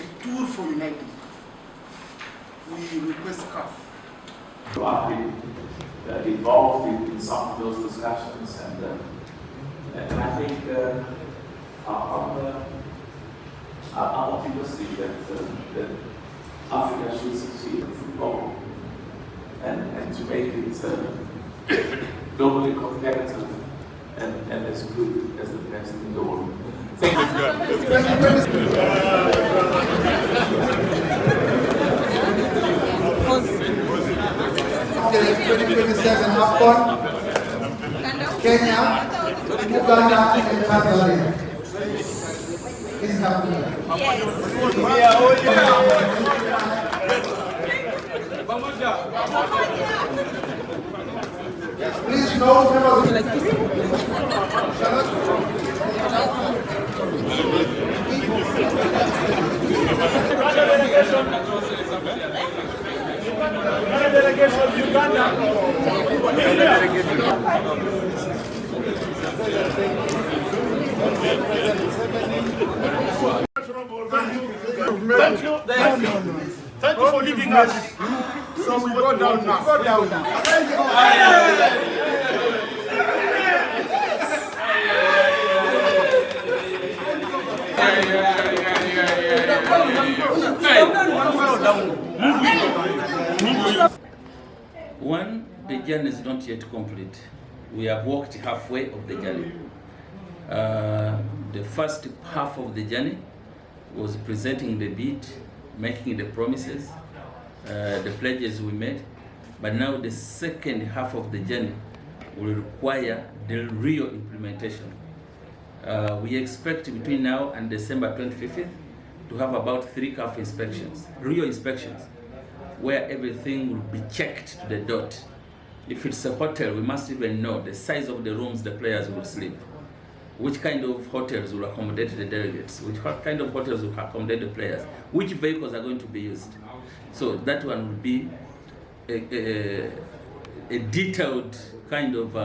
a tool for uniting. We request CAF. I've been involved in some of those discussions, and I think I'm optimistic that Africa should succeed in football and to make it globally competitive and as good as the best in the world. Thank you. 2027 AFCON, Kenya, Uganda, and Tanzania. Is happening. Pamoja. Please note members. Delegation Uganda. Thank you. Thank you for leaving us. So we go down now. Go down now. One, the journey is not yet complete. We have walked halfway of the journey. The first half of the journey was presenting the bid, making the promises, the pledges we made. But now the second half of the journey will require the real implementation. We expect between now and December 25th to have about 3 CAF inspections, real inspections, where everything will be checked to the dot. If it's a hotel, we must even know the size of the rooms the players will sleep, which kind of hotels will accommodate the delegates, what kind of hotels will accommodate the players, which vehicles are going to be used. So that one will be a detailed kind of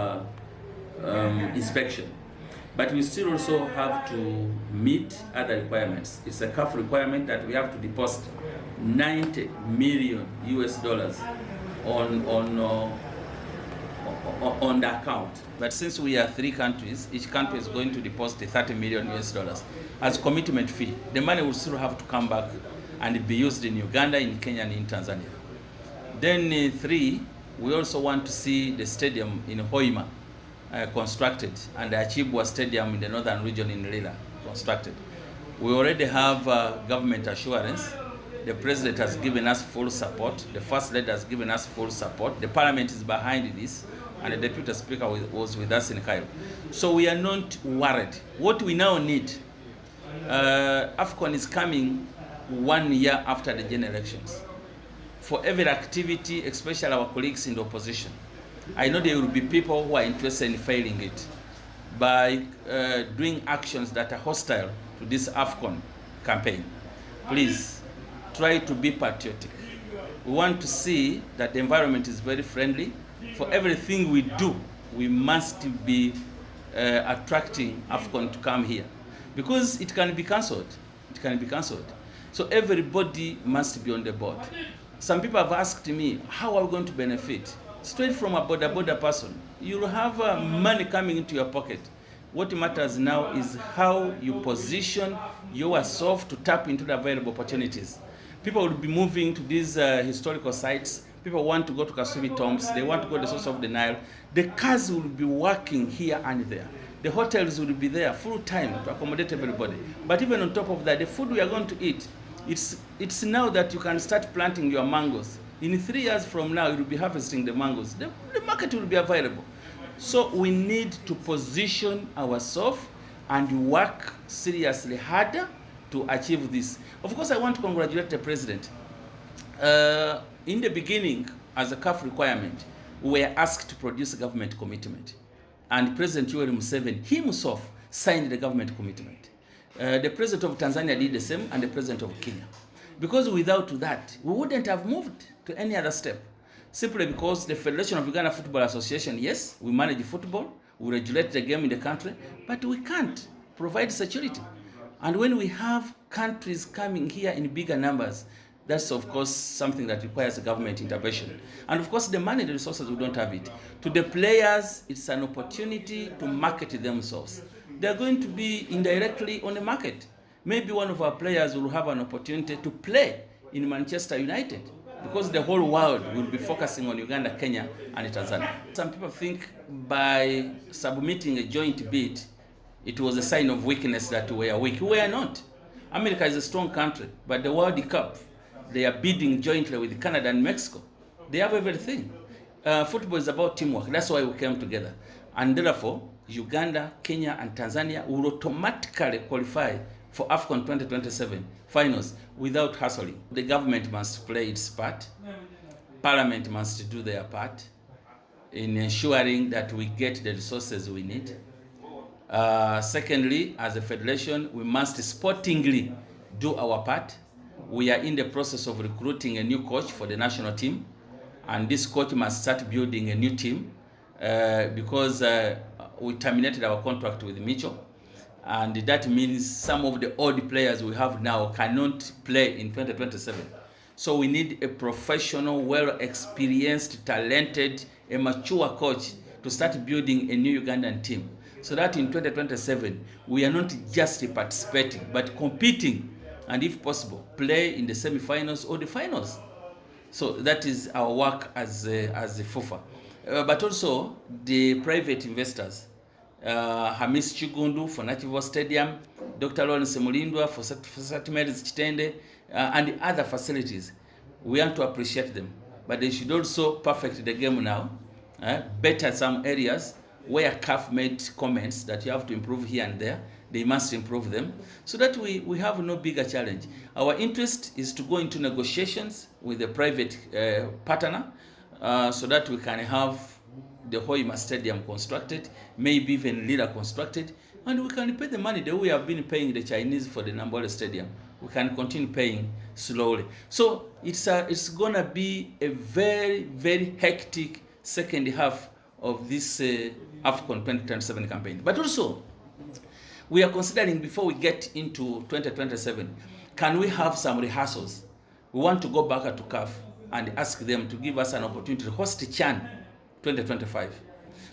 inspection. But we still also have to meet other requirements. It's a CAF requirement that we have to deposit $90 million on the account. But since we are 3 countries, each country is going to deposit $30 million as commitment fee. The money will still have to come back and be used in Uganda, in Kenya, and in Tanzania. Then 3, we also want to see the stadium in Hoima constructed, and the Achibwa Stadium in the northern region in Lila constructed. We already have government assurance. The president has given us full support. The first lady has given us full support. The parliament is behind this, and the deputy speaker was with us in Cairo. So we are not worried. What we now need, AFCON is coming 1 year after the general elections. For every activity, especially our colleagues in the opposition, I know there will be people who are interested in failing it by doing actions that are hostile to this AFCON campaign. Please try to be patriotic. We want to see that the environment is very friendly. For everything we do, we must be attracting AFCON to come here, because it can be cancelled. It can be cancelled. So everybody must be on the board. Some people have asked me, how are we going to benefit? Straight from a border person. You'll have money coming into your pocket. What matters now is how you position yourself to tap into the available opportunities. People will be moving to these historical sites. People want to go to Kasubi tombs. They want to go to the source of the Nile. The cars will be working here and there. The hotels will be there full time to accommodate everybody. But even on top of that, the food we are going to eat, it's now that you can start planting your mangoes. In 3 years from now, you will be harvesting the mangoes. The market will be available. So we need to position ourselves and work seriously harder to achieve this. Of course, I want to congratulate the president. In the beginning, as a CAF requirement, we were asked to produce a government commitment. And President Yoweri Museveni himself signed the government commitment. The president of Tanzania did the same, and the president of Kenya. Because without that, we wouldn't have moved to any other step. Simply because the Federation of Uganda Football Association, yes, we manage football, we regulate the game in the country, but we can't provide security. And when we have countries coming here in bigger numbers, that's of course something that requires government intervention. And of course the money, the resources, we don't have it. To the players, it's an opportunity to market themselves. They're going to be indirectly on the market. Maybe one of our players will have an opportunity to play in Manchester United because the whole world will be focusing on Uganda, Kenya, and Tanzania. Some people think by submitting a joint bid, it was a sign of weakness that we are weak. We are not. America is a strong country, but the World Cup, they are bidding jointly with Canada and Mexico. They have everything. Football is about teamwork. That's why we came together. And therefore, Uganda, Kenya, and Tanzania will automatically qualify for AFCON 2027 finals without hassling. The government must play its part. Parliament must do their part in ensuring that we get the resources we need. Secondly, as a federation, we must sportingly do our part. We are in the process of recruiting a new coach for the national team, and this coach must start building a new team because we terminated our contract with Mitchell, and that means some of the old players we have now cannot play in 2027. So we need a professional, well-experienced, talented, a mature coach to start building a new Ugandan team, so that in 2027 we are not just participating but competing, and if possible play in the semi-finals or the finals. So that is our work as the Fufa. But also the private investors, Hamis Chigundu for Nachivo Stadium, Dr. Lawrence Mulindwa for St. Mary's Chitende, and the other facilities. We want to appreciate them, but they should also perfect the game now, better some areas where CAF made comments that you have to improve here and there. They must improve them so that we have no bigger challenge. Our interest is to go into negotiations with a private partner so that we can have the Hoima Stadium constructed, maybe even Lira constructed, and we can pay the money that we have been paying the Chinese for the Nambole Stadium. We can continue paying slowly. So it's gonna be a very, very hectic second half of this AFCON 2027 campaign. But also, we are considering, before we get into 2027, can we have some rehearsals? We want to go back to CAF and ask them to give us an opportunity to host CHAN 2025,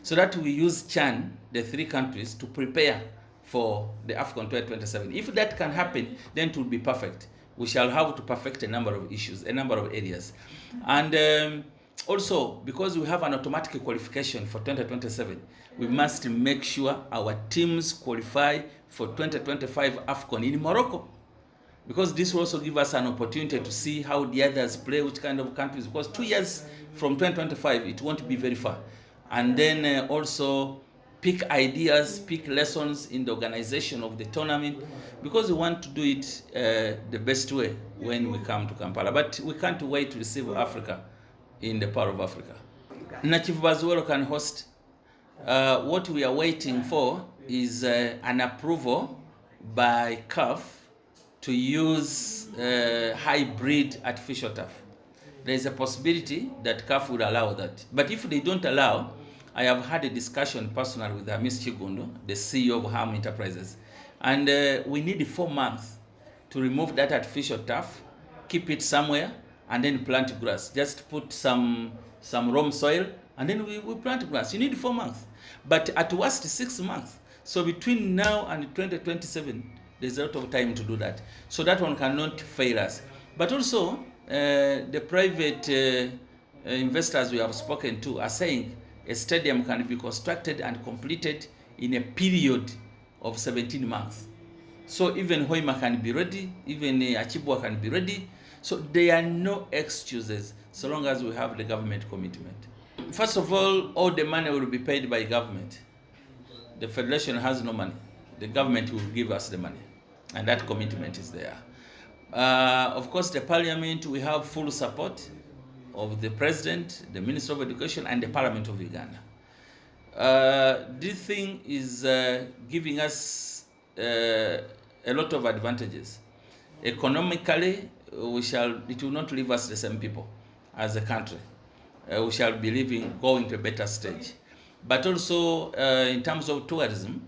so that we use CHAN, the three countries, to prepare for the AFCON 2027. If that can happen, then it will be perfect. We shall have to perfect a number of issues, a number of areas. And also, because we have an automatic qualification for 2027, we must make sure our teams qualify for 2025 AFCON in Morocco. Because this will also give us an opportunity to see how the others play, which kind of countries, because 2 years from 2025, it won't be very far. And then also pick ideas, pick lessons in the organization of the tournament, because we want to do it the best way when we come to Kampala. But we can't wait to receive Africa in the Power of Africa. Nachiv Bazuelo can host. What we are waiting for is an approval by CAF to use hybrid artificial turf. There is a possibility that CAF will allow that. But if they don't allow, I have had a discussion personally with Ms. Chigundu, the CEO of Ham Enterprises, and we need 4 months to remove that artificial turf, keep it somewhere, and then plant grass. Just put some loam soil, and then we plant grass. You need 4 months. But at worst, 6 months. So between now and 2027, there's a lot of time to do that. So that one cannot fail us. But also, the private investors we have spoken to are saying a stadium can be constructed and completed in a period of 17 months. So even Hoima can be ready, even Achibwa can be ready. So there are no excuses so long as we have the government commitment. First of all the money will be paid by government. The federation has no money. The government will give us the money, and that commitment is there. Of course, the parliament, we have full support of the president, the Minister of Education, and the Parliament of Uganda. This thing is giving us a lot of advantages. Economically, it will not leave us the same people as a country. We shall be going to a better stage. But also, in terms of tourism,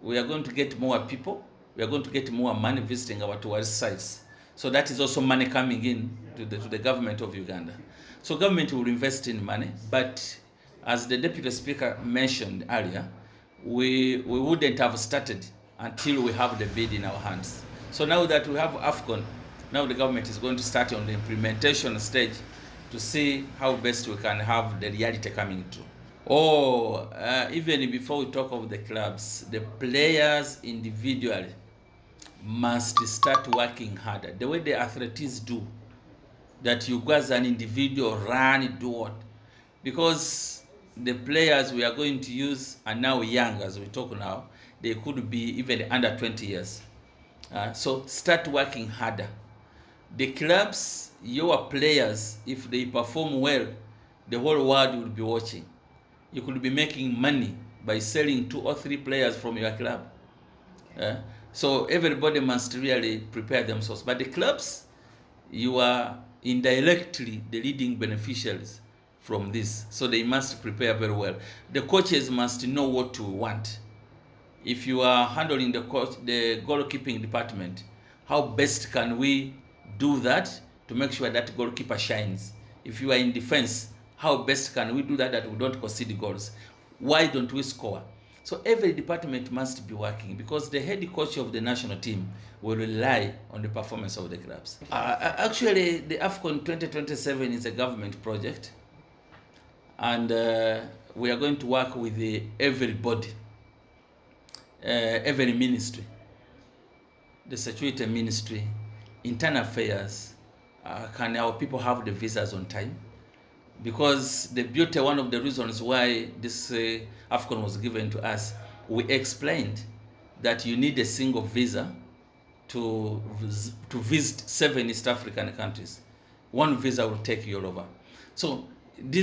we are going to get more people we are going to get more money visiting our tourist sites. So that is also money coming in to the government of Uganda. So government will invest in money, but as the Deputy Speaker mentioned earlier, we wouldn't have started until we have the bid in our hands. So now that we have AFCON, now the government is going to start on the implementation stage to see how best we can have the reality coming through. Even before we talk of the clubs, the players individually must start working harder. The way the athletes do, that you go as an individual, run, do what? Because the players we are going to use are now young, as we talk now. They could be even under 20 years. So start working harder. The clubs, your players, if they perform well, the whole world will be watching. You could be making money by selling 2 or 3 players from your club. So everybody must really prepare themselves. But the clubs, you are indirectly the leading beneficiaries from this. So they must prepare very well. The coaches must know what to want. If you are handling the goalkeeping department, how best can we do that to make sure that goalkeeper shines? If you are in defense, how best can we do that we don't concede goals? Why don't we score? So every department must be working, because the head coach of the national team will rely on the performance of the clubs. Actually, the AFCON 2027 is a government project, and we are going to work with everybody, every ministry, the security ministry, internal affairs. Can our people have the visas on time? Because the beauty, one of the reasons why this AFCON was given to us, we explained that you need a single visa to visit 7 East African countries. One visa will take you all over. So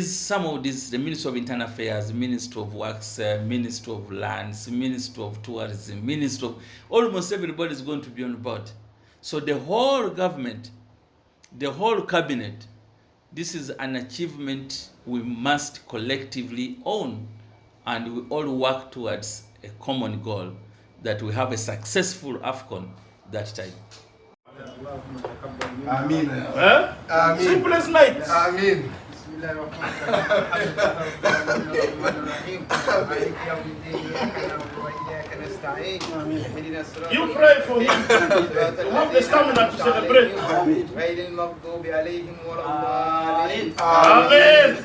some of these, the Ministry of Internal Affairs, Ministry of Works, Ministry of Lands, Ministry of Tourism, Ministry of, almost everybody is going to be on board. So the whole government, the whole cabinet, this is an achievement we must collectively own, and we all work towards a common goal, that we have a successful AFCON that time. Amin. Amin. Simple as night. Amin. You pray for him to have the stamina to celebrate. Amen.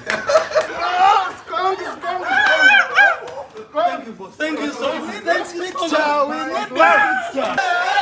Thank you so much. Thanks, picture. We need this picture.